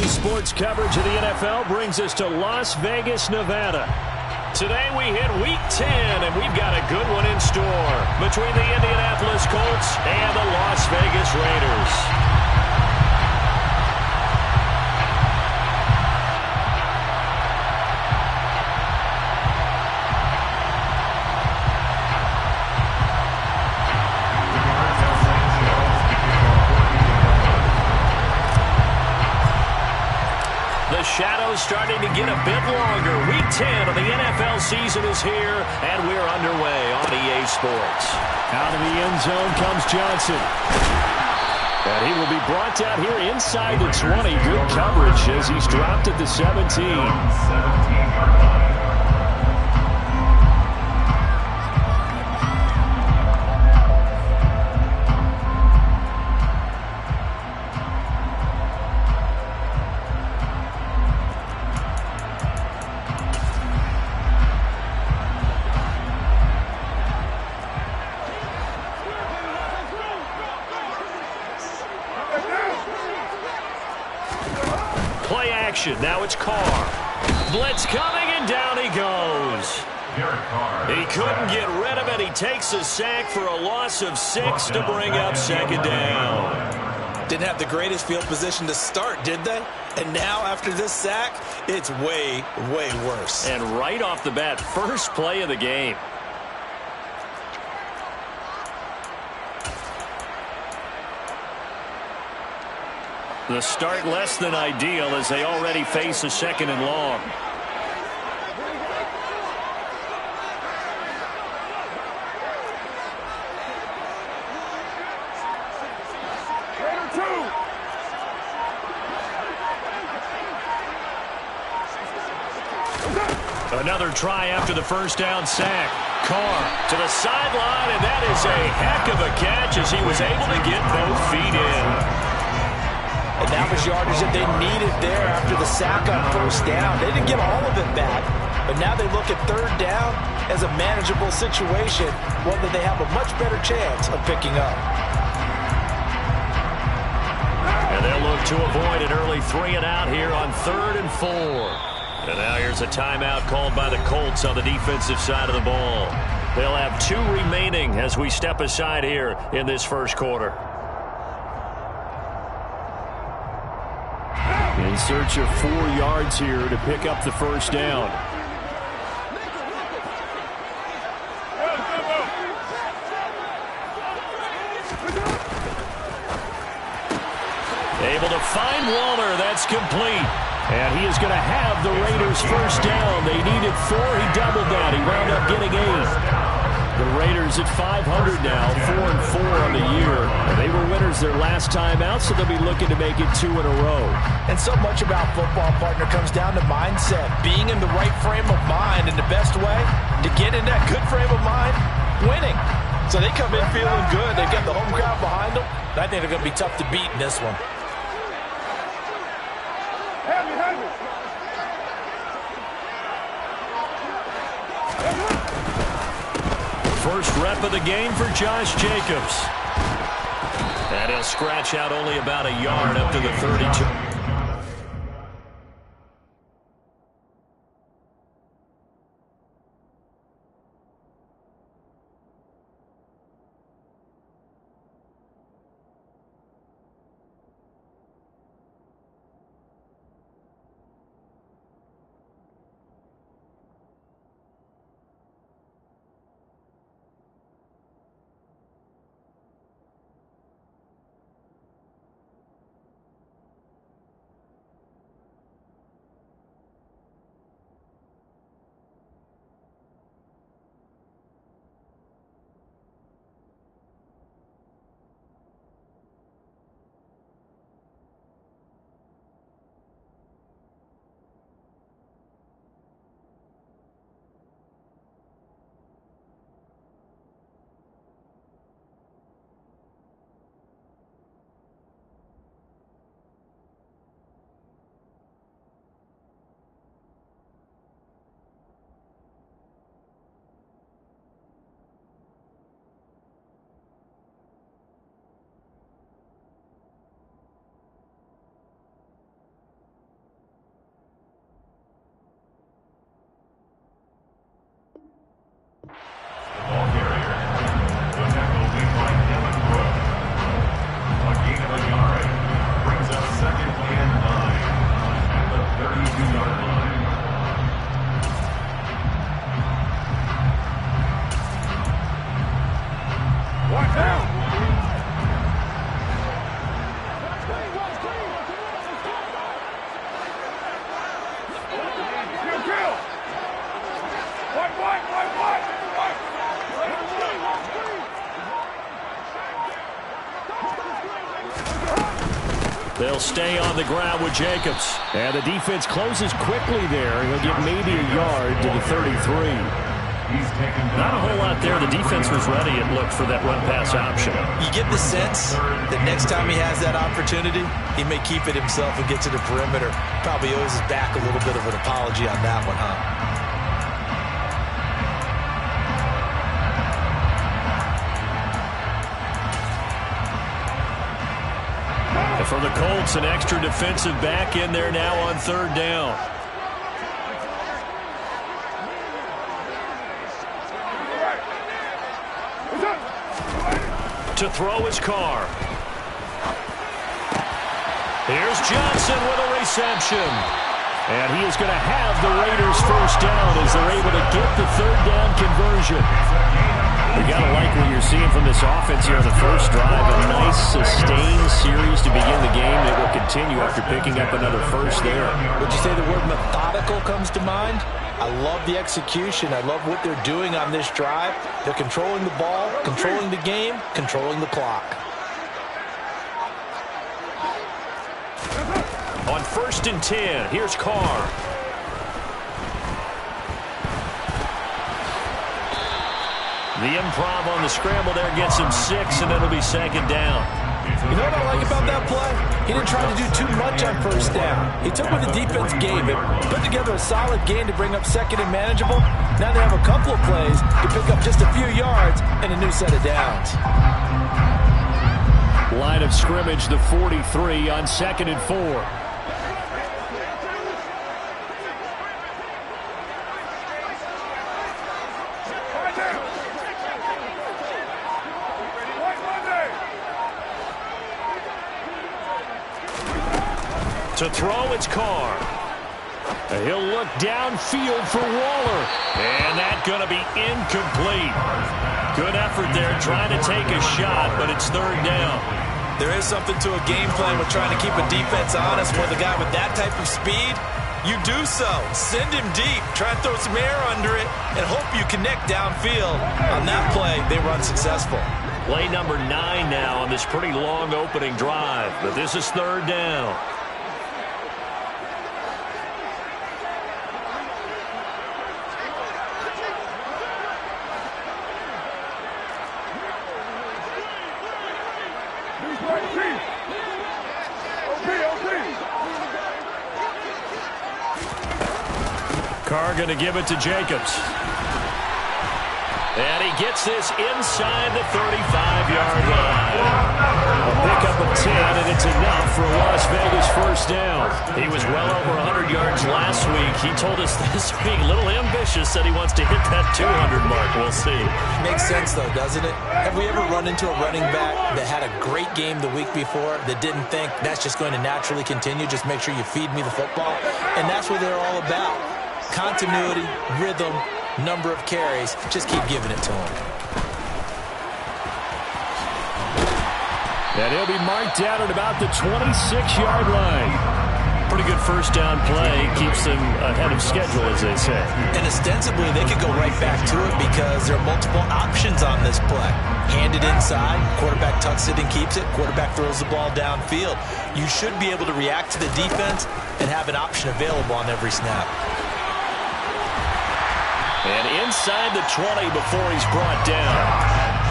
Sports coverage of the NFL brings us to Las Vegas, Nevada. Today we hit Week 10, and we've got a good one in store between the Indianapolis Colts and the Las Vegas Raiders. The shadow's starting to get a bit longer. Week 10 of the NFL season is here, and we're underway on EA Sports. Out of the end zone comes Johnson. And he will be brought down here inside the 20. Good coverage as he's dropped at the 17. Play action. Now it's Carr. Blitz coming, and down he goes. He couldn't get rid of it. He takes a sack for a loss of 6 to bring up second down. Didn't have the greatest field position to start, did they? And now after this sack, it's way, way worse. And right off the bat, first play of the game. The start less than ideal as they already face a second and long. Another try after the first down sack. Carr to the sideline, and that is a heck of a catch as he was able to get both feet in. And that was yardage that they needed there after the sack on first down. They didn't get all of it back, but now they look at third down as a manageable situation, one that they have a much better chance of picking up. And they'll look to avoid an early 3-and-out here on 3rd and 4. And now here's a timeout called by the Colts on the defensive side of the ball. They'll have 2 remaining as we step aside here in this first quarter. In search of 4 yards here to pick up the first down. Able to find Waller. That's complete. And he is going to have the Raiders first down. They needed 4. He doubled that. He wound up getting 8. The Raiders at 500 now, 4-4 on the year. And they were winners their last time out, so they'll be looking to make it 2 in a row. And so much about football, partner, comes down to mindset. Being in the right frame of mind, and the best way to get in that good frame of mind, winning. So they come in feeling good. They've got the home crowd behind them. I think they're going to be tough to beat in this one. First rep of the game for Josh Jacobs. And he'll scratch out only about a yard up to the 32. They'll stay on the ground with Jacobs. And the defense closes quickly there. He'll get maybe a yard to the 33. Not a whole lot there. The defense was ready, it looked, for that run-pass option. You get the sense that next time he has that opportunity, he may keep it himself and get to the perimeter. Probably owes his back a little bit of an apology on that one, huh? For the Colts, an extra defensive back in there now on third down. To throw his car. Here's Johnson with a reception. And he is going to have the Raiders first down as they're able to get the third down conversion. You got to like what you're seeing from this offense here on the first drive. A nice, sustained series to begin the game. It will continue after picking up another first there. Would you say the word methodical comes to mind? I love the execution. I love what they're doing on this drive. They're controlling the ball, controlling the game, controlling the clock. On 1st and 10, here's Carr. The improv on the scramble there gets him 6, and it'll be second down. You know what I like about that play? He didn't try to do too much on first down. He took what the defense gave him, put together a solid game to bring up second and manageable. Now they have a couple of plays to pick up just a few yards and a new set of downs. Line of scrimmage, the 43 on 2nd and 4. To throw, it's Carr. He'll look downfield for Waller. And that's going to be incomplete. Good effort there trying to take a shot, but it's third down. There is something to a game plan with trying to keep a defense honest with a guy with that type of speed. You do so. Send him deep. Try and throw some air under it and hope you connect downfield. On that play, they run successful. Play number 9 now on this pretty long opening drive, but this is third down. Carr going to give it to Jacobs. And he gets this inside the 35-yard line. A pickup of 10, and it's enough for a Las Vegas first down. He was well over 100 yards last week. He told us this week, a little ambitious, said he wants to hit that 200 mark. We'll see. Makes sense, though, doesn't it? Have we ever run into a running back that had a great game the week before that didn't think that's just going to naturally continue? Just make sure you feed me the football. And that's what they're all about. Continuity, rhythm, number of carries. Just keep giving it to him. And he'll be marked down at about the 26-yard line. Pretty good first down play. Keeps them ahead of schedule, as they say. And ostensibly, they could go right back to it because there are multiple options on this play. Handed inside, quarterback tucks it and keeps it, quarterback throws the ball downfield. You should be able to react to the defense and have an option available on every snap. And inside the 20 before he's brought down.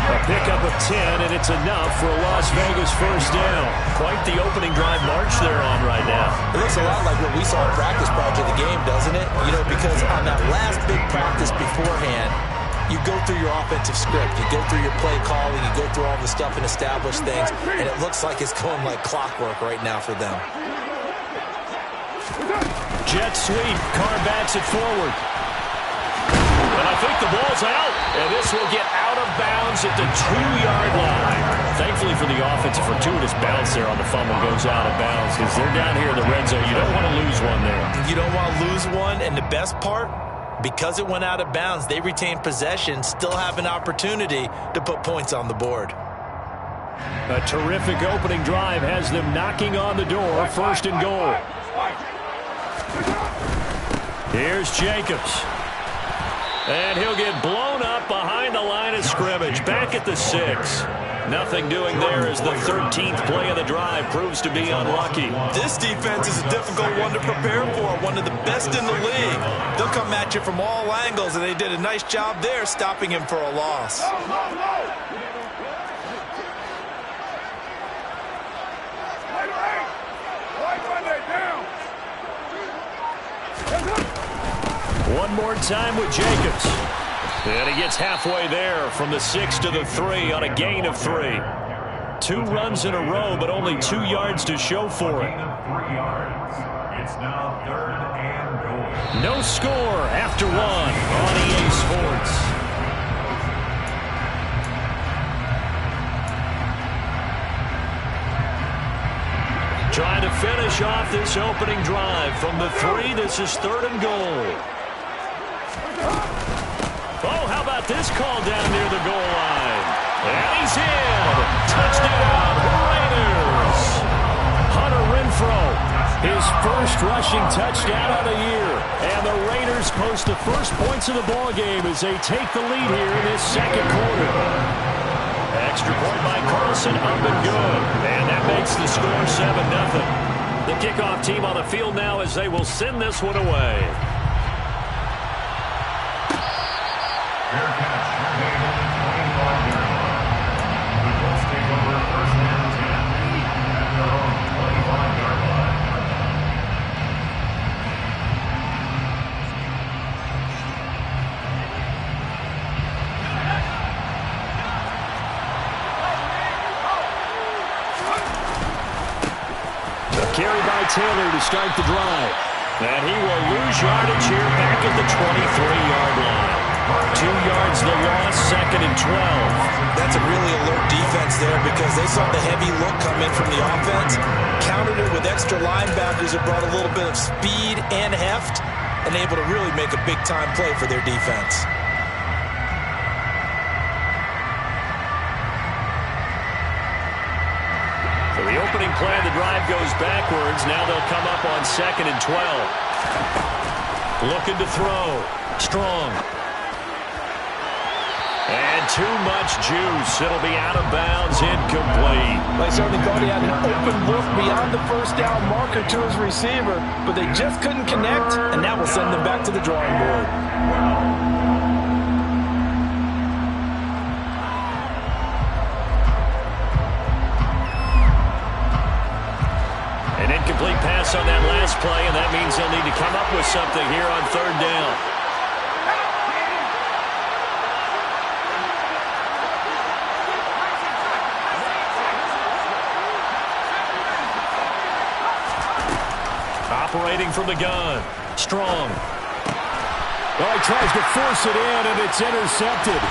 A pickup of 10, and it's enough for a Las Vegas first down. Quite the opening drive march they're on right now. It looks a lot like what we saw in practice prior to the game, doesn't it? You know, because on that last big practice beforehand, you go through your offensive script, you go through your play calling, you go through all the stuff and establish things, and it looks like it's going like clockwork right now for them. Jet sweep, Carr backs it forward. And I think the ball's out, and this will get out of bounds at the 2-yard line. Thankfully for the offense, a fortuitous bounce there on the fumble goes out of bounds because they're down here in the red zone. You don't want to lose one there. You don't want to lose one, and the best part, because it went out of bounds, they retain possession, still have an opportunity to put points on the board. A terrific opening drive has them knocking on the door, first and goal. Here's Jacobs. And he'll get blown up behind the line of scrimmage, back at the 6. Nothing doing there as the 13th play of the drive proves to be unlucky. This defense is a difficult one to prepare for, one of the best in the league. They'll come at you from all angles, and they did a nice job there stopping him for a loss. One more time with Jacobs. And he gets halfway there from the 6 to the 3 on a gain of 3. 2 runs in a row, but only 2 yards to show for it. It's now 3rd and goal. No score after 1 on EA Sports. Trying to finish off this opening drive from the 3. This is 3rd and goal. Oh, how about this call down near the goal line? And he's in. Touchdown, Raiders. Hunter Renfrow, his first rushing touchdown of the year. And the Raiders post the first points of the ballgame as they take the lead here in this second quarter. Extra point by Carlson, up and good. And that makes the score 7-0. The kickoff team on the field now as they will send this one away. Carry by Taylor to start the drive. And he will lose yardage here back at the 23-yard line. 2 yards the loss, 2nd and 12. That's a really alert defense there because they saw the heavy look come in from the offense, countered it with extra linebackers that brought a little bit of speed and heft, and able to really make a big-time play for their defense. So the opening play of the drive goes backwards. Now they'll come up on 2nd and 12. Looking to throw. Strong. And too much juice. It'll be out of bounds, incomplete. They certainly thought he had an open look beyond the first down marker to his receiver, but they just couldn't connect, and that will send them back to the drawing board. An incomplete pass on that last play, and that means they'll need to come up with something here on 3rd down. Operating from the gun. Strong. Well, he tries to force it in, and it's intercepted.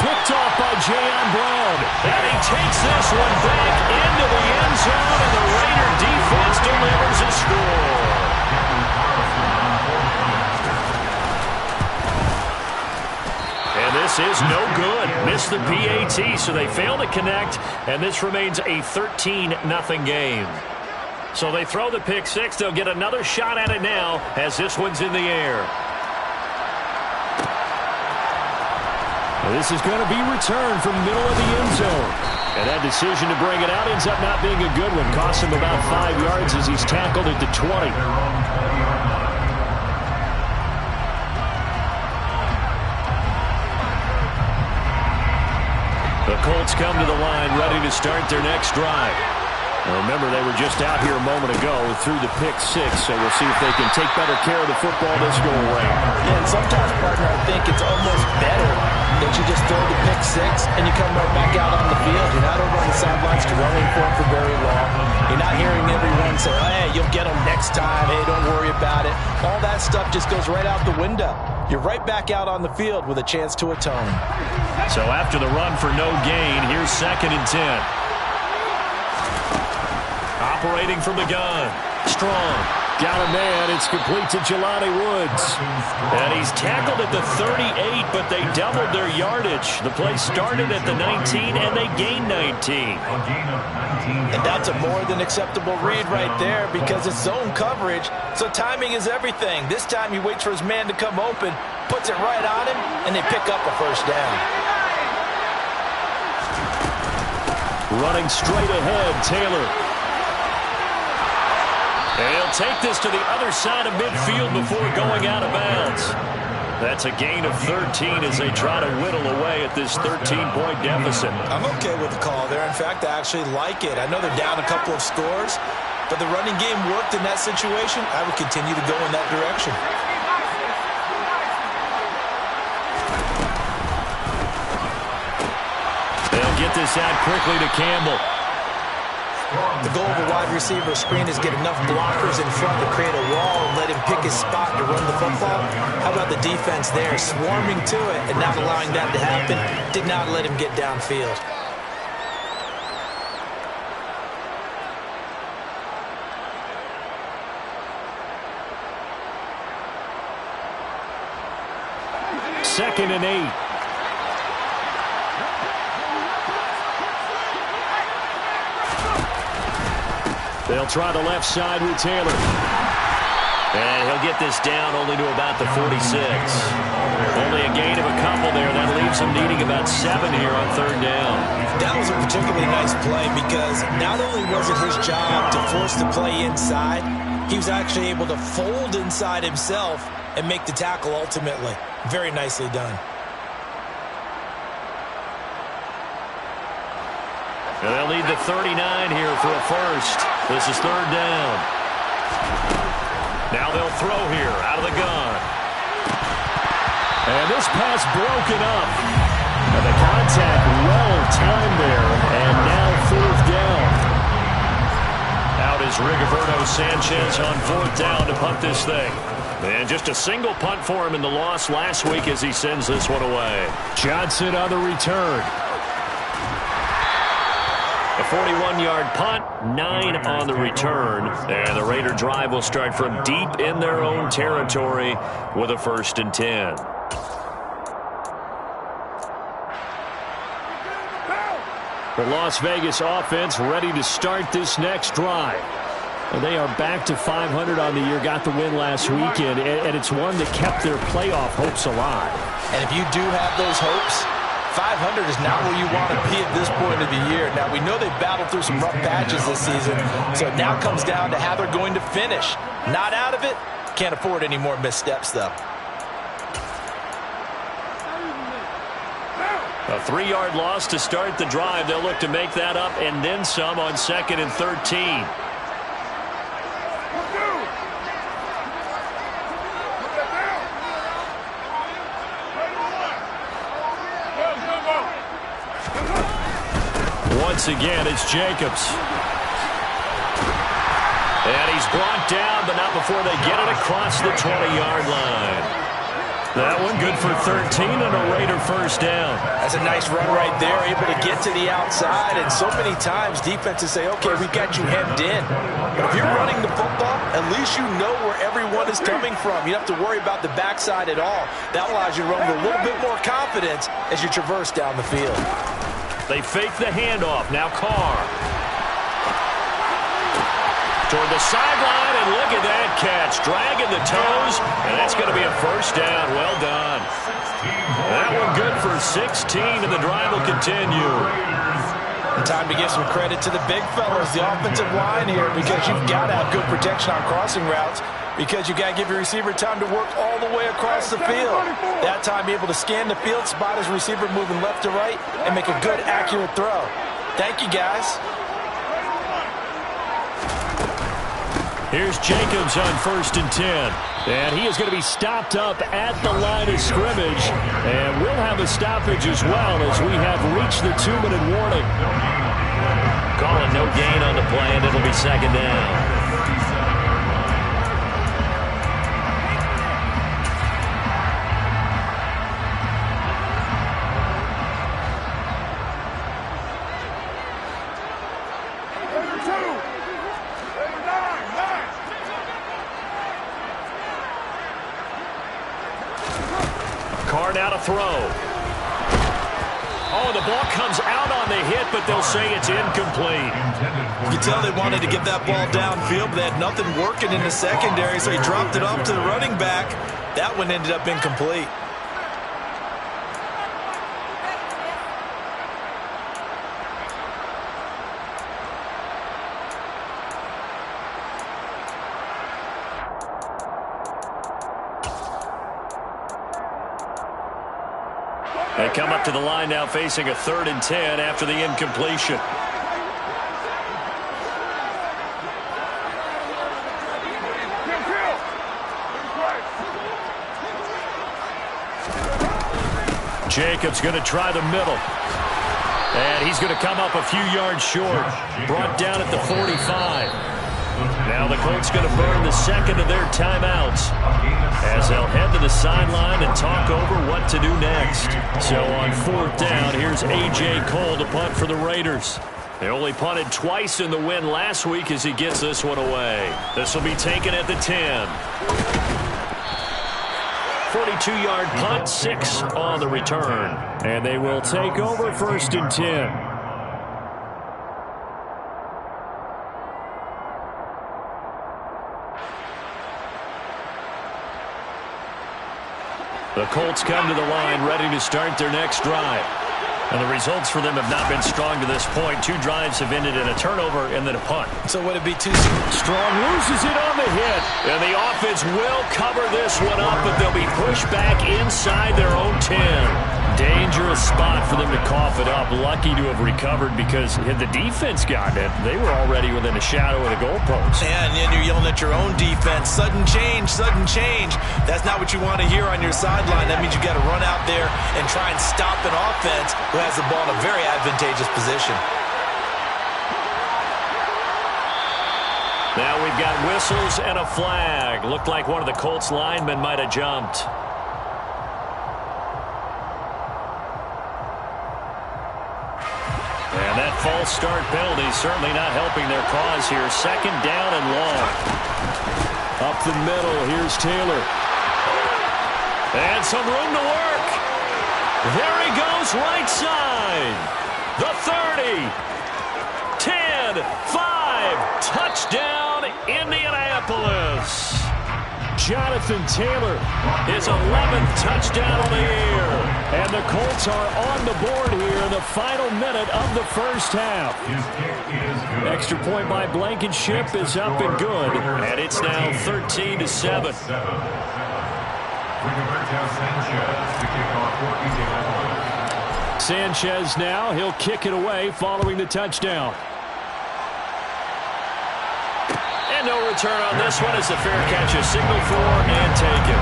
Picked off by Jayon Brown. And he takes this one back into the end zone, and the Raider defense delivers a score. And this is no good. Missed the PAT, so they fail to connect, and this remains a 13-0 game. So they throw the pick 6. They'll get another shot at it now as this one's in the air. This is going to be returned from the middle of the end zone. And that decision to bring it out ends up not being a good one. Costs him about 5 yards as he's tackled at the 20. The Colts come to the line ready to start their next drive. Now remember, they were just out here a moment ago through the pick 6, so we'll see if they can take better care of the football this go around. Yeah, and sometimes, partner, I think it's almost better that you just throw the pick 6 and you come right back out on the field. You're not over on the sidelines dwelling for it for very long. You're not hearing everyone say, hey, you'll get them next time. Hey, don't worry about it. All that stuff just goes right out the window. You're right back out on the field with a chance to atone. So after the run for no gain, here's 2nd and 10. Operating from the gun. Strong. Got a man. It's complete to Jelani Woods. And he's tackled at the 38, but they doubled their yardage. The play started at the 19, and they gained 19. And that's a more than acceptable read right there because it's zone coverage, so timing is everything. This time he waits for his man to come open, puts it right on him, and they pick up a first down. Running straight ahead, Taylor. And he'll take this to the other side of midfield before going out of bounds. That's a gain of 13 as they try to whittle away at this 13-point deficit. I'm okay with the call there. In fact, I actually like it. I know they're down a couple of scores, but the running game worked in that situation. I would continue to go in that direction. They'll get this out quickly to Campbell. The goal of a wide receiver screen is get enough blockers in front to create a wall and let him pick his spot to run the football. How about the defense there, swarming to it and not allowing that to happen? Did not let him get downfield. Second and 8. They'll try the left side with Taylor. And he'll get this down only to about the 46. Only a gain of a couple there. That leaves him needing about 7 here on third down. That was a particularly nice play because not only was it his job to force the play inside, he was actually able to fold inside himself and make the tackle ultimately. Very nicely done. And they'll need the 39 here for a first. This is third down. Now they'll throw here out of the gun. And this pass broken up. And the contact well timed there. And now fourth down. Out is Rigoberto Sanchez on fourth down to punt this thing. And just a single punt for him in the loss last week as he sends this one away. Johnson on the return. A 41-yard punt, 9 on the return. And the Raider drive will start from deep in their own territory with a 1st and 10. The Las Vegas offense ready to start this next drive. They are back to 500 on the year, got the win last weekend, and it's one that kept their playoff hopes alive. And if you do have those hopes, 500 is not where you want to be at this point of the year. Now, we know they've battled through some rough patches this season, so it now comes down to how they're going to finish. Not out of it. Can't afford any more missteps, though. A 3-yard loss to start the drive. They'll look to make that up and then some on 2nd and 13. Once again, it's Jacobs. And he's brought down, but not before they get it across the 20-yard line. That one good for 13 and a Raider first down. That's a nice run right there, able to get to the outside. And so many times defenses say, okay, we got you hemmed in. But if you're running the football, at least you know where everyone is coming from. You don't have to worry about the backside at all. That allows you to run with a little bit more confidence as you traverse down the field. They fake the handoff. Now Carr. Toward the sideline, and look at that catch. Dragging the toes, and that's going to be a first down. Well done. That one good for 16, and the drive will continue. And time to give some credit to the big fellas, the offensive line here, because you've got to have good protection on crossing routes, because you've got to give your receiver time to work all the way across the field. That time, be able to scan the field, spot his receiver moving left to right, and make a good, accurate throw. Thank you, guys. Here's Jacobs on 1st and 10. And he is going to be stopped up at the line of scrimmage. And we'll have a stoppage as well as we have reached the 2-minute warning. Calling no gain on the play, and it'll be 2nd down. Carr now to throw. Oh, the ball comes out on the hit, but they'll say it's incomplete. You can tell they wanted to get that ball downfield, but they had nothing working in the secondary, so he dropped it off to the running back. That one ended up incomplete. come up to the line now facing a 3rd and 10 after the incompletion. Jacobs going to try the middle. And he's going to come up a few yards short. Brought down at the 45. Now the Colts going to burn the second of their timeouts as they'll head to the sideline and talk over what to do next. So on 4th down, here's A.J. Cole to punt for the Raiders. They only punted twice in the win last week as he gets this one away. This will be taken at the 10. 42-yard punt, 6 on the return. And they will take over 1st and 10. The Colts come to the line ready to start their next drive. And the results for them have not been strong to this point. 2 drives have ended in a turnover and then a punt. So would it be too Strong loses it on the hit. And the offense will cover this one up, but they'll be pushed back inside their own 10. Dangerous spot for them to cough it up. Lucky to have recovered because had the defense gotten it, they were already within a shadow of the goalpost. Yeah, and then you're yelling at your own defense. Sudden change, sudden change. That's not what you want to hear on your sideline. That means you got to run out there and try and stop an offense who has the ball in a very advantageous position. Now we've got whistles and a flag. Looked like one of the Colts linemen might have jumped. And that false start penalty certainly not helping their cause here. 2nd down and long. Up the middle, here's Taylor. And some room to work. There he goes, right side. The 30. 10, 5, touchdown, Indianapolis. Jonathan Taylor, his 11th touchdown of the year. And the Colts are on the board here in the final minute of the first half. Extra point by Blankenship is up and good. And it's now 13-7. Sanchez now, he'll kick it away following the touchdown. And no return on this one as the fair catch is signaled for and taken.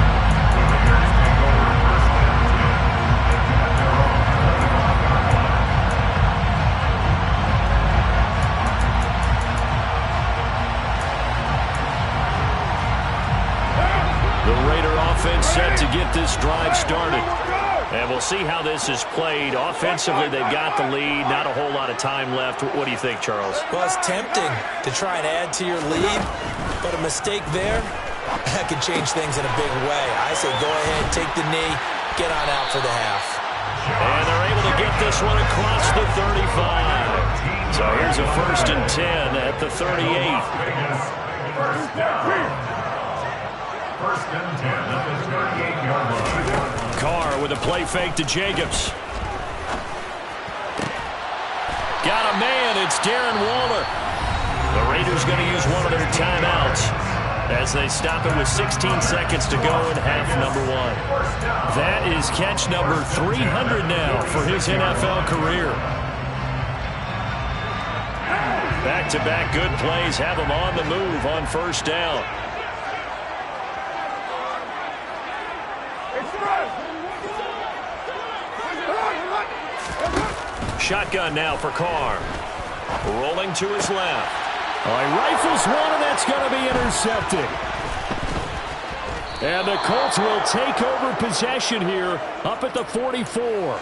The Raider offense set to get this drive started. And we'll see how this is played. Offensively, they've got the lead. Not a whole lot of time left. What do you think, Charles? Well, it's tempting to try and add to your lead, but a mistake there, that could change things in a big way. I say go ahead, take the knee, get on out for the half. And they're able to get this one across the 35. So here's a 1st and 10 at the 38. First and 10 at the 38-yard line. Carr with a play fake to Jacobs. Got a man. It's Darren Waller. The Raiders going to use one of their timeouts as they stop it with 16 seconds to go in half number 1. That is catch number 300 now for his NFL career. Back-to-back good plays have him on the move on 1st down. Shotgun now for Carr. Rolling to his left. He rifles one, and that's going to be intercepted. And the Colts will take over possession here up at the 44.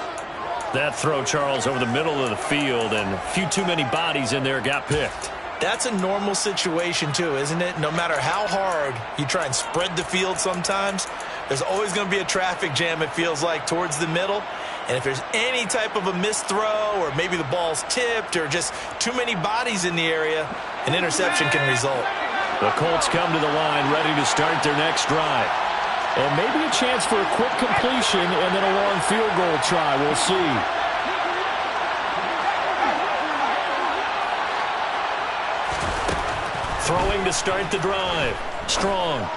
That throw, Charles, over the middle of the field, and a few too many bodies in there got picked. That's a normal situation, too, isn't it? No matter how hard you try and spread the field sometimes, there's always going to be a traffic jam, it feels like, towards the middle. And if there's any type of a missed throw or maybe the ball's tipped or just too many bodies in the area, an interception can result. The Colts come to the line ready to start their next drive. And maybe a chance for a quick completion and then a long field goal try. We'll see. Throwing to start the drive. Strong.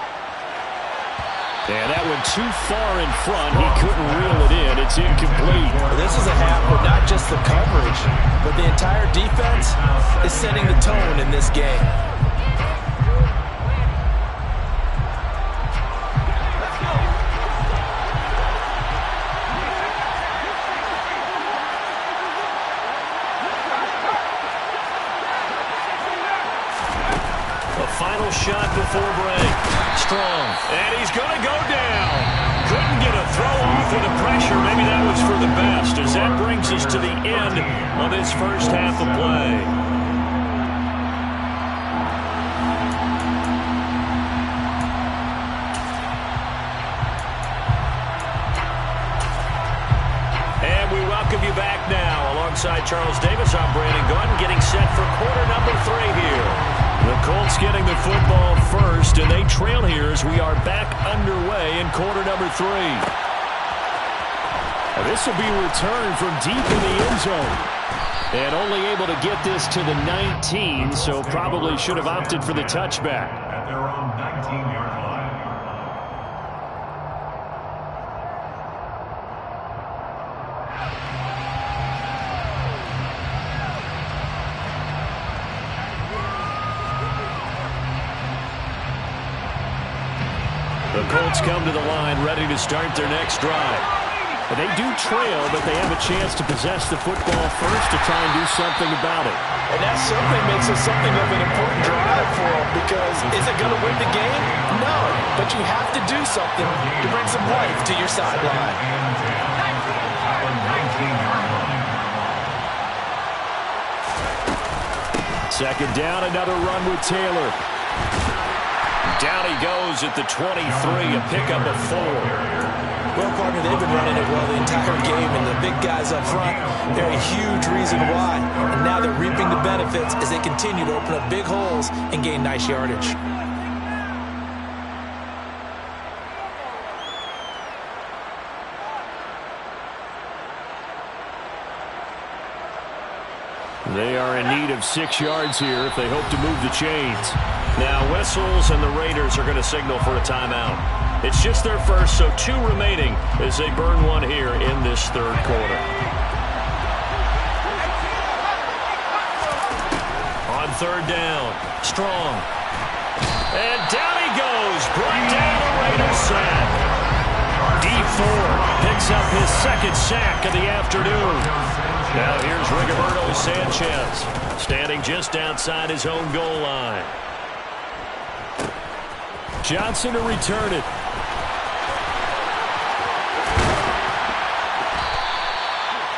And that went too far in front. He couldn't reel it in. It's incomplete. This is a half where not just the coverage, but the entire defense is setting the tone in this game. Final shot before break. Strong. And he's going to go down. Couldn't get a throw off with the pressure. Maybe that was for the best, as that brings us to the end of his first half of play. And we welcome you back now. Alongside Charles Davis, I'm Brandon Gunn, getting set for quarter number 3 here. The Colts getting the football first, and they trail here as we are back underway in quarter number 3. This will be returned from deep in the end zone. And only able to get this to the 19, so probably should have opted for the touchback. At their own 19-yard line. The Colts come to the line ready to start their next drive. They do trail, but they have a chance to possess the football first to try and do something about it. And that certainly makes it something of an important drive for them, because is it going to win the game? No, but you have to do something to bring some life to your sideline. Second down, another run with Taylor. Down he goes at the 23, a pickup of 4. Well, partner, they've been running it well the entire game, and the big guys up front, they're a huge reason why. And now they're reaping the benefits as they continue to open up big holes and gain nice yardage. They are in need of 6 yards here if they hope to move the chains. Now whistles, and the Raiders are going to signal for a timeout. It's just their first, so 2 remaining as they burn one here in this third quarter. On third down, Strong. And down he goes, brought down a Raiders sack. D4 picks up his second sack of the afternoon. Now here's Rigoberto Sanchez, standing just outside his own goal line. Johnson to return it.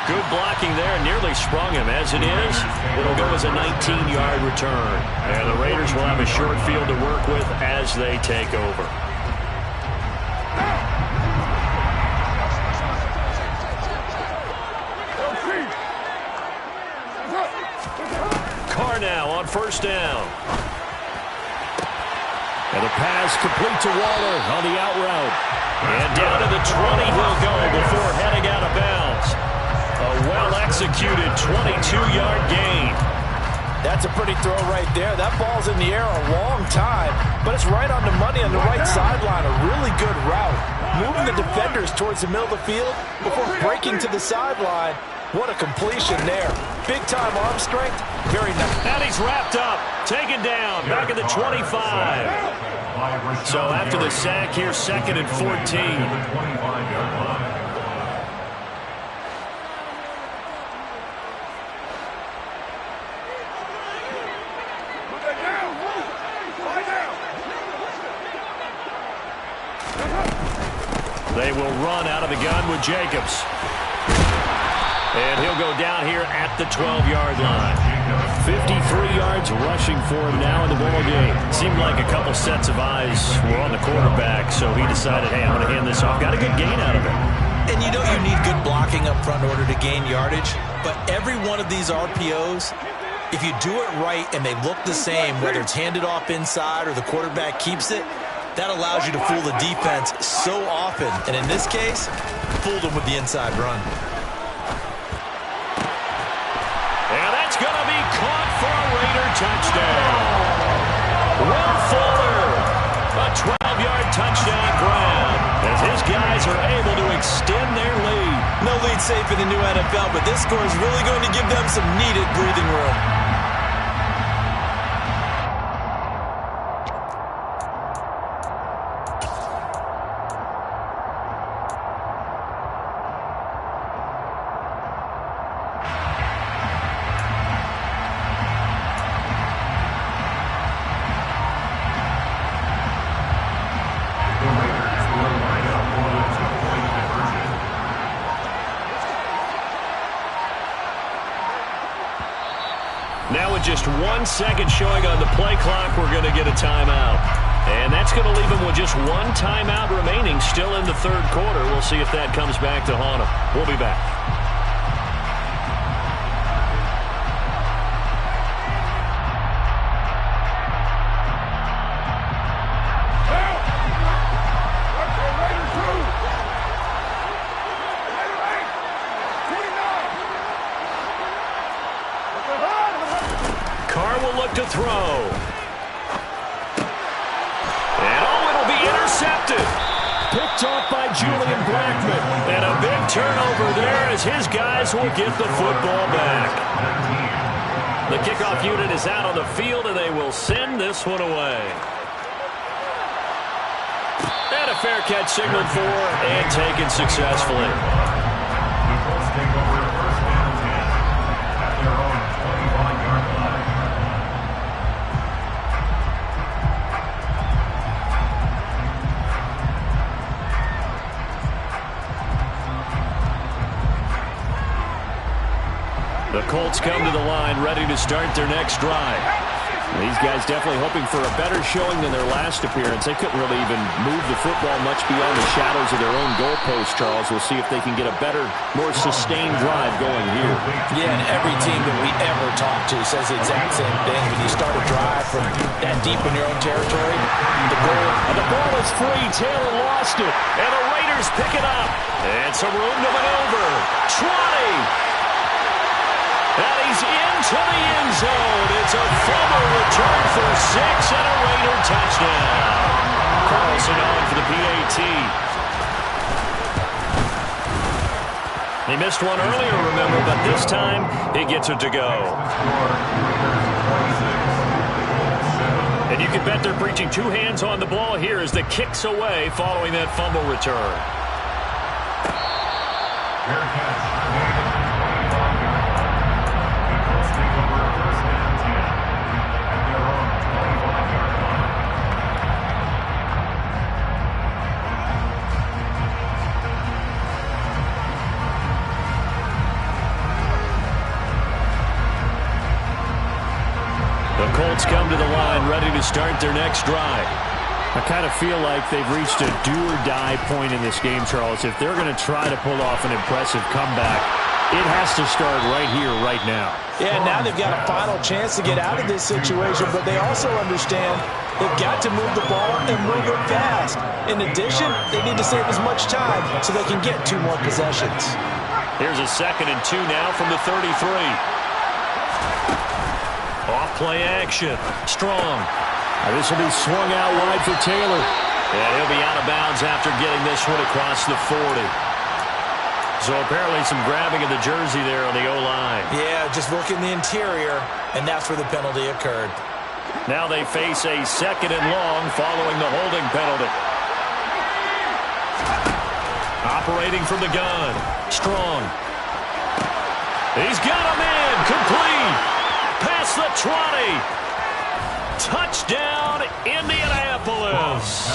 Good blocking there, nearly sprung him. As it is, it'll go as a 19-yard return. And the Raiders will have a short field to work with as they take over. Carr now on first down. And the pass complete to Waller on the out route. And down to the 20 he'll go before heading out of bounds. A well-executed 22-yard gain. That's a pretty throw right there. That ball's in the air a long time, but it's right on the money on the right sideline. A really good route. Moving the defenders towards the middle of the field before breaking to the sideline. What a completion there. Big-time arm strength. Very nice. And he's wrapped up. Taken down. Back at the 25. So after the sack here, 2nd and 14. They will run out of the gun with Jacobs. And he'll go down here at the 12-yard line. 53 yards rushing for him now in the ball game. Seemed like a couple sets of eyes were on the quarterback, so he decided, hey, I'm going to hand this off. Got a good gain out of it. And you know you need good blocking up front in order to gain yardage, but every one of these RPOs, if you do it right and they look the same, whether it's handed off inside or the quarterback keeps it, that allows you to fool the defense so often. And in this case, fooled them with the inside run. And that's going to be caught for a Raider touchdown. Will Fuller, a 12-yard touchdown grab. Cowboys are able to extend their lead. No lead safe in the new NFL, but this score is really going to give them some needed breathing room. Now with just 1 second showing on the play clock, we're going to get a timeout. And that's going to leave them with just one timeout remaining still in the third quarter. We'll see if that comes back to haunt them. We'll be back. To throw. And it'll be intercepted. Picked off by Julian Blackman. And a big turnover there as his guys will get the football back. The kickoff unit is out on the field and they will send this one away. And a fair catch signaled for and taken successfully. The Colts take over first down 10 at their own 25-yard line. The Colts come to the line ready to start their next drive. These guys definitely hoping for a better showing than their last appearance. They couldn't really even move the football much beyond the shadows of their own goalpost, Charles. We'll see if they can get a better, more sustained drive going here. Yeah, and every team that we ever talk to says the exact same thing. When you start a drive from that deep in your own territory, the goal... And the ball is free. Taylor lost it. And the Raiders pick it up. And some room to maneuver. Trotty. And he's into the end zone. It's a fumble return for 6 and a Raider touchdown. Carlson on for the PAT. He missed one earlier, remember, but this time he gets it to go. And you can bet they're preaching two hands on the ball here as the kick's away following that fumble return. Colts come to the line ready to start their next drive. I kind of feel like they've reached a do-or-die point in this game, Charles. If they're going to try to pull off an impressive comeback, it has to start right here, right now. Yeah, now they've got a final chance to get out of this situation, but they also understand they've got to move the ball and move it fast. In addition, they need to save as much time so they can get 2 more possessions. Here's a 2nd and 2 now from the 33. Off play action. Strong. This will be swung out wide for Taylor. And he'll be out of bounds after getting this one across the 40. So apparently some grabbing of the jersey there on the O-line. Yeah, just working the interior, and that's where the penalty occurred. Now they face a 2nd and long following the holding penalty. Operating from the gun. Strong. He's got a man. Complete. Past the 20. Touchdown, Indianapolis.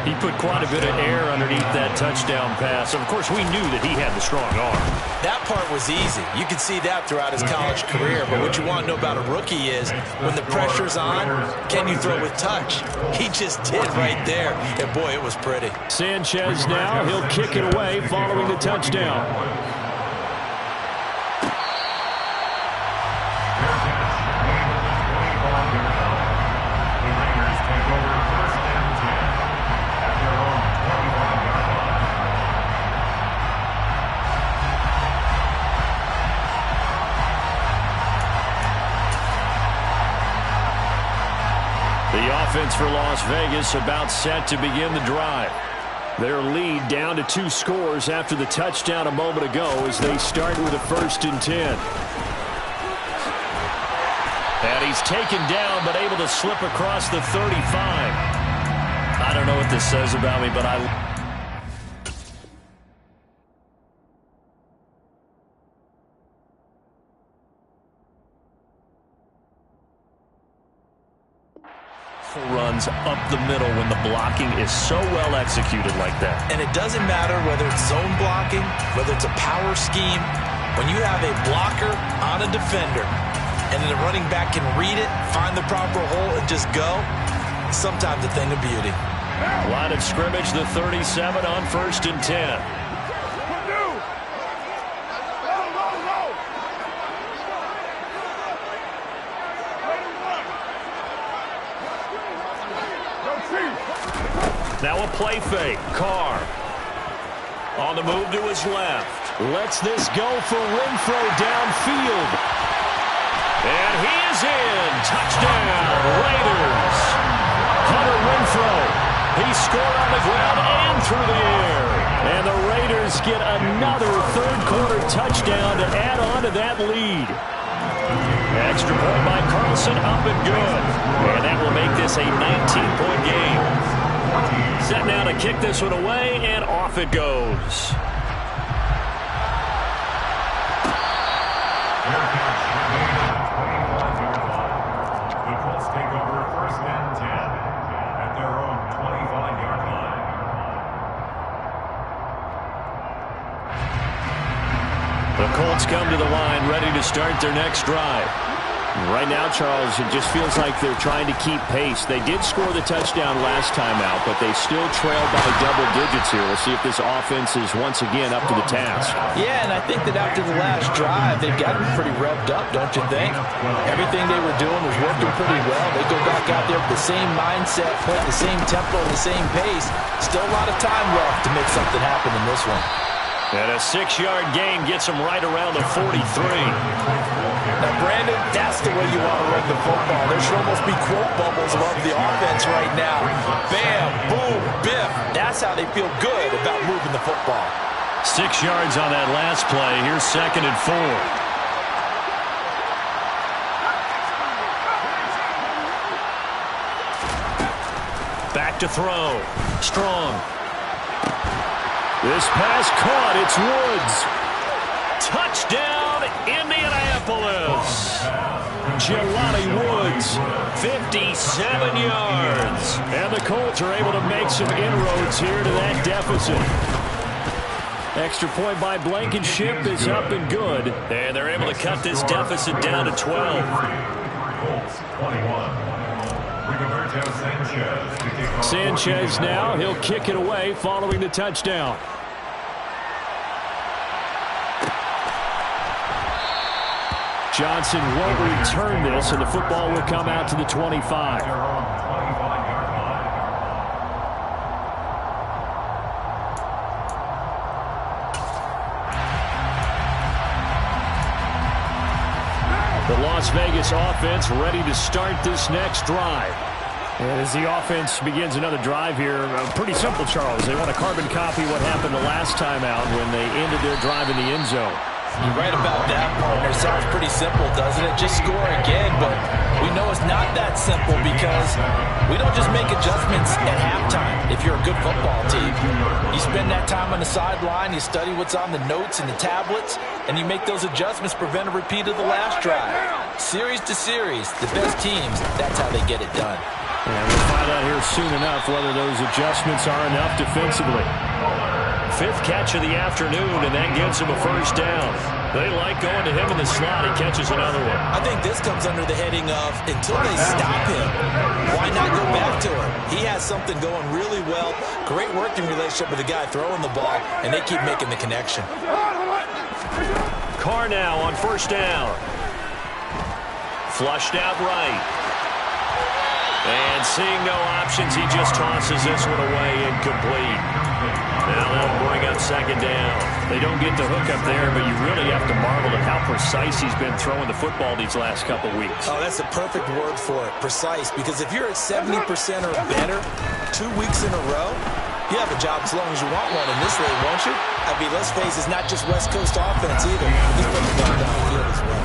He put quite a bit of air underneath that touchdown pass. Of course, we knew that he had the strong arm. That part was easy. You could see that throughout his college career. But what you want to know about a rookie is when the pressure's on, can you throw with touch? He just did right there. And, boy, it was pretty. Sanchez now. He'll kick it away following the touchdown. The offense for Las Vegas about set to begin the drive. Their lead down to 2 scores after the touchdown a moment ago as they start with a 1st and 10. And he's taken down but able to slip across the 35. I don't know what this says about me, but runs up the middle when the blocking is so well executed like that. And it doesn't matter whether it's zone blocking, whether it's a power scheme. When you have a blocker on a defender and then the running back can read it, find the proper hole, and just go, sometimes a thing of beauty. Line of scrimmage, the 37 on 1st and 10. Now a play fake. Carr on the move to his left. Lets this go for Renfro downfield. And he is in. Touchdown, Raiders. Hunter Renfro. He scored on the ground and through the air. And the Raiders get another 3rd-quarter touchdown to add on to that lead. Extra point by Carlson, up and good. And that will make this a 19-point game. Set now to kick this one away, and off it goes. The Colts take over 1st and 10 at their own 25-yard line. The Colts come to the line, ready to start their next drive. Right now, Charles, it just feels like they're trying to keep pace. They did score the touchdown last time out, but they still trail by double digits here. We'll see if this offense is once again up to the task. Yeah, and I think that after the last drive, they've gotten pretty revved up, don't you think? Everything they were doing was working pretty well. They go back out there with the same mindset, play at the same tempo, and the same pace. Still a lot of time left to make something happen in this one. And a 6-yard gain gets them right around the 43. Now, Brandon, that's the way you want to run the football. There should almost be quote bubbles above the offense right now. Bam, boom, biff. That's how they feel good about moving the football. 6 yards on that last play. Here's 2nd and 4. Back to throw. Strong. This pass caught. It's Woods. Touchdown, Indianapolis. Jelani Woods, 57 yards. And the Colts are able to make some inroads here to that deficit. Extra point by Blankenship is up and good. And they're able to cut this deficit down to 12. Colts 21. Sanchez now, he'll kick it away following the touchdown. Johnson won't return this, and the football will come out to the 25. The Las Vegas offense ready to start this next drive. And as the offense begins another drive here, pretty simple, Charles. They want to carbon copy what happened the last time out when they ended their drive in the end zone. You're right about that, partner. Sounds pretty simple, doesn't it? Just score again, but we know it's not that simple because we don't just make adjustments at halftime. If you're a good football team, you spend that time on the sideline, you study what's on the notes and the tablets, and you make those adjustments, prevent a repeat of the last drive. Series to series, the best teams, that's how they get it done. And we'll find out here soon enough whether those adjustments are enough defensively. 5th catch of the afternoon, and that gives him a 1st down. They like going to him in the slot. He catches another one. I think this comes under the heading of, until they stop him, why not go back to him? He has something going really well. Great working relationship with the guy throwing the ball, and they keep making the connection. Carr now on 1st down. Flushed out right. And seeing no options, he just tosses this one away incomplete. Now that'll bring up second down. They don't get the hook up there, but you really have to marvel at how precise he's been throwing the football these last couple weeks. Oh, that's the perfect word for it, precise. Because if you're at 70% or better 2 weeks in a row, you have a job as long as you want one in this league, won't you? I mean, let's face it, it's not just West Coast offense either. He's putting the ball down the field as well.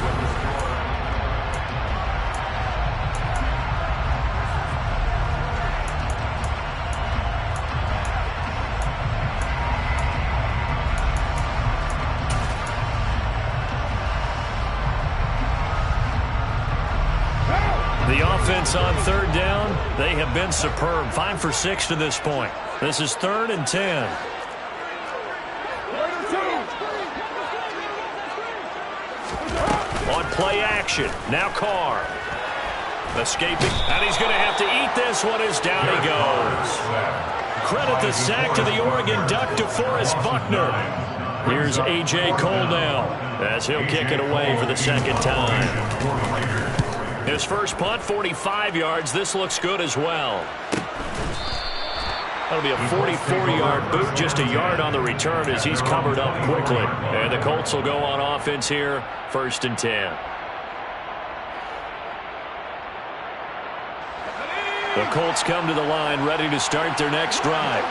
The offense on third down, they have been superb. 5 for 6 to this point. This is 3rd and 10. On play action, now Carr. Escaping, and he's going to have to eat this one as down he goes. Credit the sack to the Oregon Duck, DeForest Buckner. Here's A.J. Cole now, as he'll kick it away for the second time. His first punt, 45 yards. This looks good as well. That'll be a 44-yard boot, just a yard on the return as he's covered up quickly. And the Colts will go on offense here, 1st and 10. The Colts come to the line, ready to start their next drive.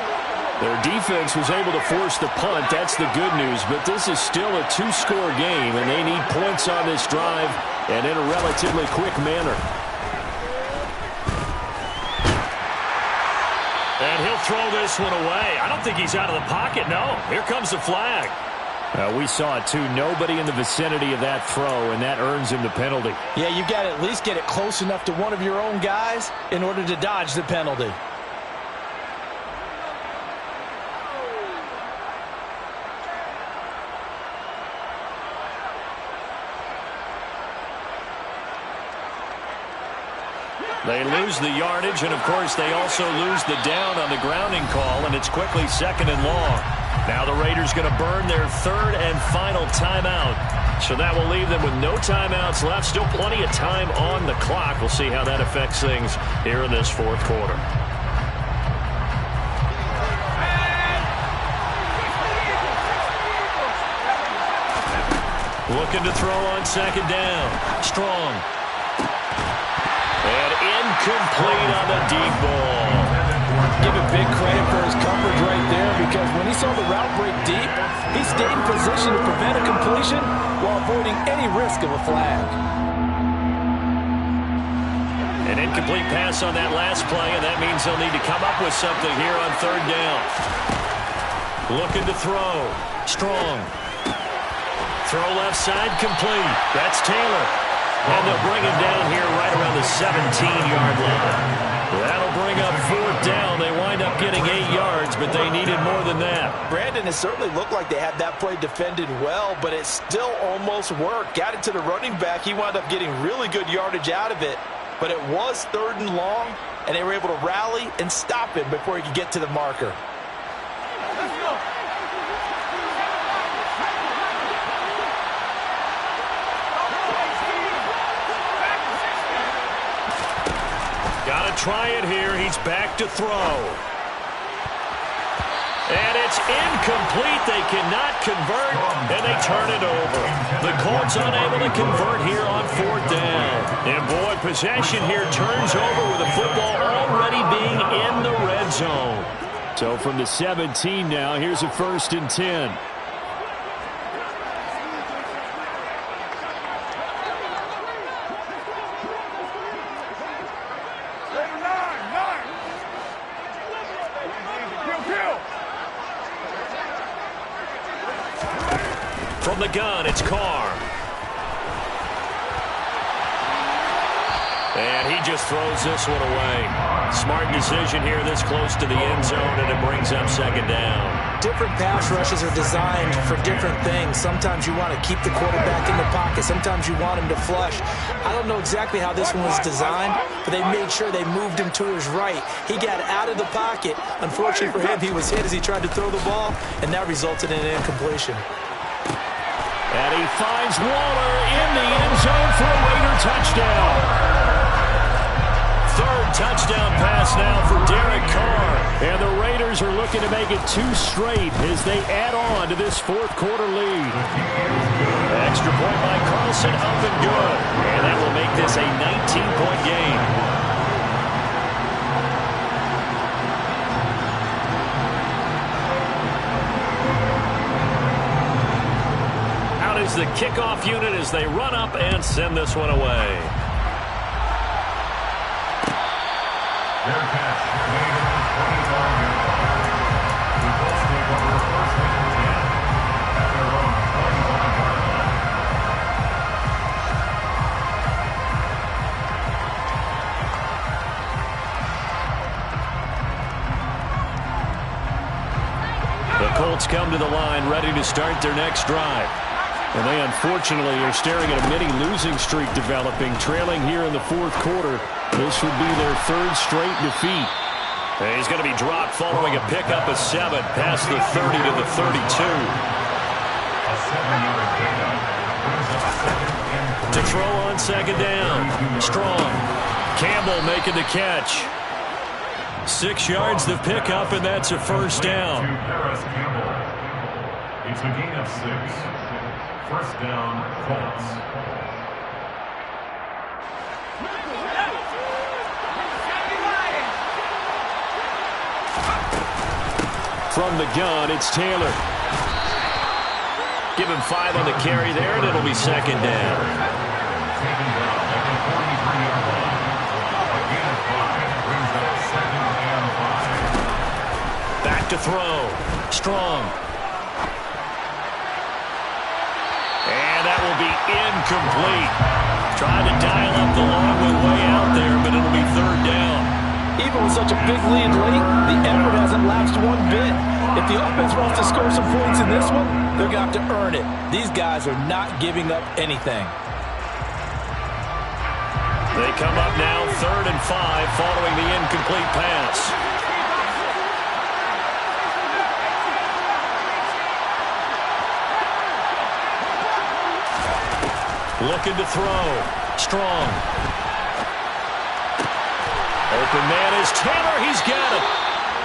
Their defense was able to force the punt. That's the good news. But this is still a 2-score game, and they need points on this drive and in a relatively quick manner. And he'll throw this one away. I don't think he's out of the pocket, no. Here comes the flag. We saw it, too. Nobody in the vicinity of that throw, and that earns him the penalty. Yeah, you got to at least get it close enough to one of your own guys in order to dodge the penalty. They lose the yardage, and, of course, they also lose the down on the grounding call, and it's quickly 2nd and long. Now the Raiders going to burn their 3rd and final timeout. So that will leave them with no timeouts left. Still plenty of time on the clock. We'll see how that affects things here in this 4th quarter. Looking to throw on 2nd down. Strong. And incomplete on the deep ball. Give him big credit for his coverage right there, because when he saw the route break deep, he stayed in position to prevent a completion while avoiding any risk of a flag. An incomplete pass on that last play, and that means they'll need to come up with something here on 3rd down. Looking to throw. Strong. Throw left side, complete. That's Taylor. And they'll bring him down here right around the 17-yard line. That'll bring up 4th down. They wind up getting 8 yards, but they needed more than that. Brandon, it certainly looked like they had that play defended well, but it still almost worked. Got it to the running back. He wound up getting really good yardage out of it, but it was 3rd and long, and they were able to rally and stop him before he could get to the marker. Let's go. Got to try it here. He's back to throw. And it's incomplete. They cannot convert, and they turn it over. The Colts unable to convert here on 4th down. And, boy, possession here turns over with the football already being in the red zone. So from the 17 now, here's a 1st and 10. From the gun, it's Carr. And he just throws this one away. Smart decision here this close to the end zone, and it brings up 2nd down. Different pass rushes are designed for different things. Sometimes you want to keep the quarterback in the pocket. Sometimes you want him to flush. I don't know exactly how this one was designed, but they made sure they moved him to his right. He got out of the pocket. Unfortunately for him, he was hit as he tried to throw the ball, and that resulted in an incompletion. And he finds Waller in the end zone for a Raider touchdown. third touchdown pass now for Derek Carr. And the Raiders are looking to make it 2 straight as they add on to this fourth quarter lead. Extra point by Carlson, up and good. And that will make this a 19-point game. Out is the kickoff unit as they run up and send this one away. Their catch made on the 25-yard line. The Colts take over first and 10 at their own 25-yard line. The Colts come to the line ready to start their next drive. And they unfortunately are staring at a mini losing streak developing, trailing here in the fourth quarter. This would be their third straight defeat. And he's going to be dropped following a pickup of 7 past the 30 to the 32. A 7-yard pickup brings up second and 3. To throw on second down. Strong. Campbell making the catch. 6 yards the pickup, and that's a first down. To Paris Campbell. It's a gain of 6. First down, Colts. From the gun, it's Taylor. Give him 5 on the carry there, and it'll be second down. Taken down at the 43-yard line. A gain of 5 brings up second and 5. Back to throw. Strong. And that will be incomplete. Trying to dial up the long way out there, but it'll be third down. Even with such a big lead late, the effort hasn't lapsed one bit. If the offense wants to score some points in this one, they're going to have to earn it. These guys are not giving up anything. They come up now, 3rd and 5, following the incomplete pass. Looking to throw. Strong. Open man is Taylor. He's got it.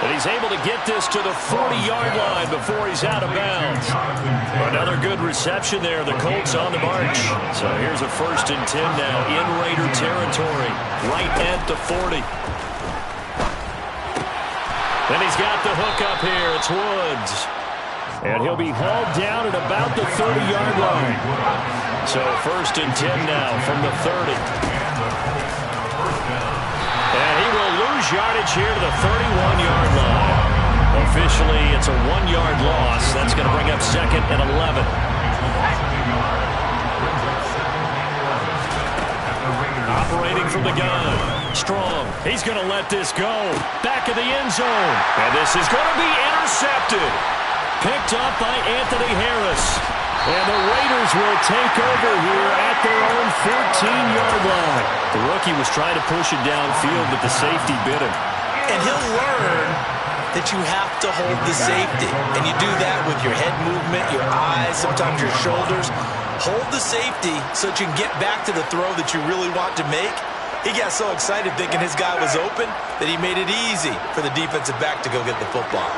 And he's able to get this to the 40-yard line before he's out of bounds. Another good reception there. The Colts on the march. So here's a 1st and 10 now in Raider territory. Right at the 40. Then he's got the hook up here. It's Woods. And he'll be hauled down at about the 30-yard line. So 1st and 10 now from the 30. And he will lose yardage here to the 31-yard line. Officially, it's a 1-yard loss. That's going to bring up 2nd and 11. Operating from the gun. Strong. He's going to let this go. Back of the end zone. And this is going to be intercepted. Picked up by Anthony Harris. And the Raiders will take over here at their own 14-yard line. The rookie was trying to push it downfield, but the safety bit him. And he'll learn that you have to hold the safety. And you do that with your head movement, your eyes, sometimes your shoulders. Hold the safety so that you can get back to the throw that you really want to make. He got so excited thinking his guy was open that he made it easy for the defensive back to go get the football.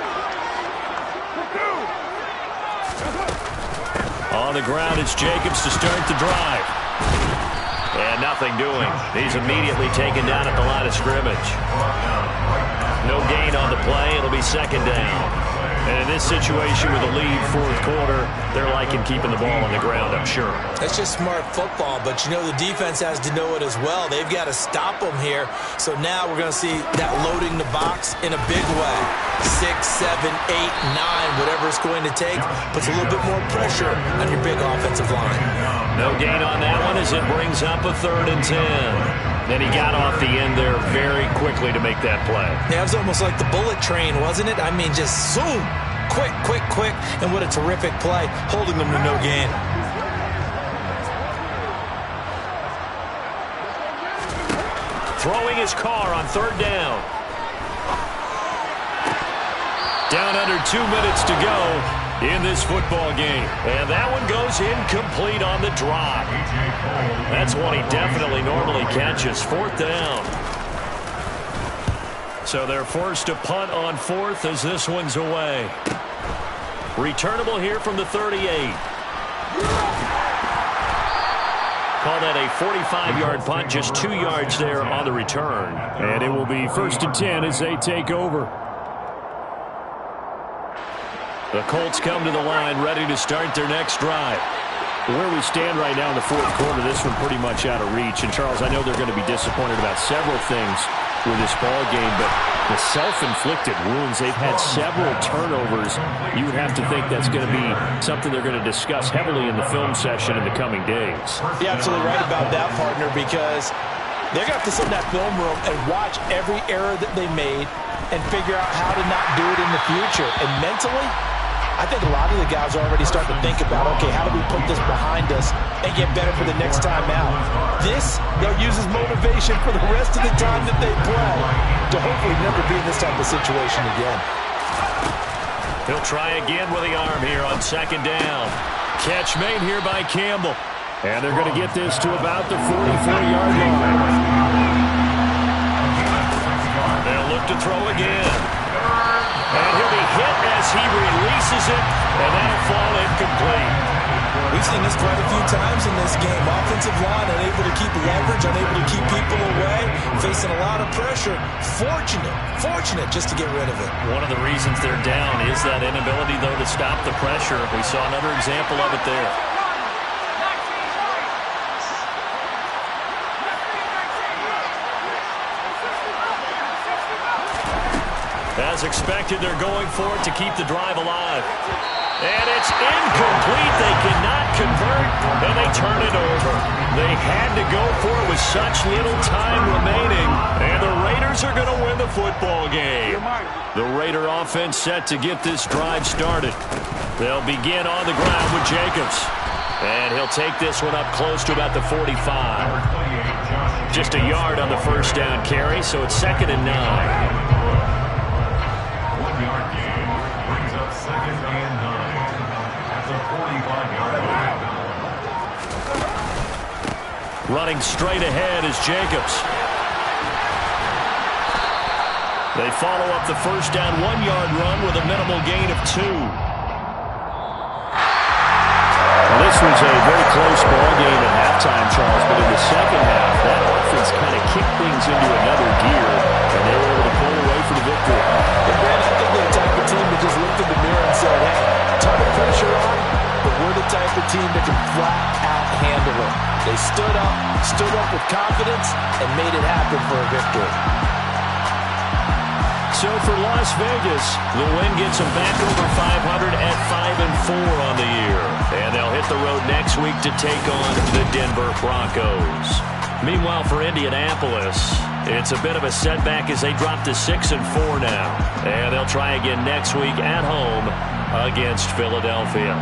On the ground, it's Jacobs to start the drive. And nothing doing. He's immediately taken down at the line of scrimmage. No gain on the play. It'll be second down. And in this situation with a lead fourth quarter, they're liking keeping the ball on the ground, I'm sure. That's just smart football, but you know the defense has to know it as well. They've got to stop them here. So now we're going to see that loading the box in a big way. 6, 7, 8, 9, whatever it's going to take, puts a little bit more pressure on your big offensive line. No gain on that one as it brings up a 3rd and 10. Then he got off the end there very quickly to make that play. Yeah, it was almost like the bullet train, wasn't it? I mean, just zoom. Quick, quick, quick. And what a terrific play, holding them to no gain. Throwing his car on 3rd down. Down under 2 minutes to go in this football game. And that one goes incomplete on the drop. That's one he definitely normally catches. 4th down. So they're forced to punt on fourth as this one's away. Returnable here from the 38. Call that a 45-yard punt, just 2 yards there on the return. And it will be 1st and 10 as they take over. The Colts come to the line, ready to start their next drive. Where we stand right now in the fourth quarter, this one pretty much out of reach. And, Charles, I know they're going to be disappointed about several things with this ball game, but the self-inflicted wounds, they've had several turnovers. You would have to think that's going to be something they're going to discuss heavily in the film session in the coming days. You're absolutely right about that, partner, because they're going to have to sit in that film room and watch every error that they made and figure out how to not do it in the future. And mentally, I think a lot of the guys are already starting to think about, okay, how do we put this behind us and get better for the next time out? This, they'll use as motivation for the rest of the time that they play to hopefully never be in this type of situation again. He'll try again with the arm here on 2nd down. Catch made here by Campbell. And they're going to get this to about the 44-yard line. They'll look to throw again. And he'll be hit as he releases it, and that'll fall incomplete. We've seen this quite a few times in this game. Offensive line unable to keep leverage, unable to keep people away, facing a lot of pressure. Fortunate just to get rid of it. One of the reasons they're down is that inability, though, to stop the pressure. We saw another example of it there. As expected, they're going for it to keep the drive alive. And it's incomplete. They cannot convert, and they turn it over. They had to go for it with such little time remaining, and the Raiders are going to win the football game. The Raider offense set to get this drive started. They'll begin on the ground with Jacobs. And he'll take this one up close to about the 45. Just a yard on the first down carry, so it's 2nd and 9. Running straight ahead is Jacobs. They follow up the first down 1-yard run with a minimal gain of 2. Well, this was a very close ball game at halftime, Charles, but in the second half, that offense kind of kicked things into another gear, and they were able to pull away for the victory. And Brad, I think they're the type of team that just looked in the mirror and said, hey, ton of pressure on, but we're the type of team that can flat out handle it. They stood up with confidence, and made it happen for a victory. So for Las Vegas, the win gets them back over 500 at 5-4 on the year. And they'll hit the road next week to take on the Denver Broncos. Meanwhile, for Indianapolis, it's a bit of a setback as they drop to 6-4 now. And they'll try again next week at home against Philadelphia.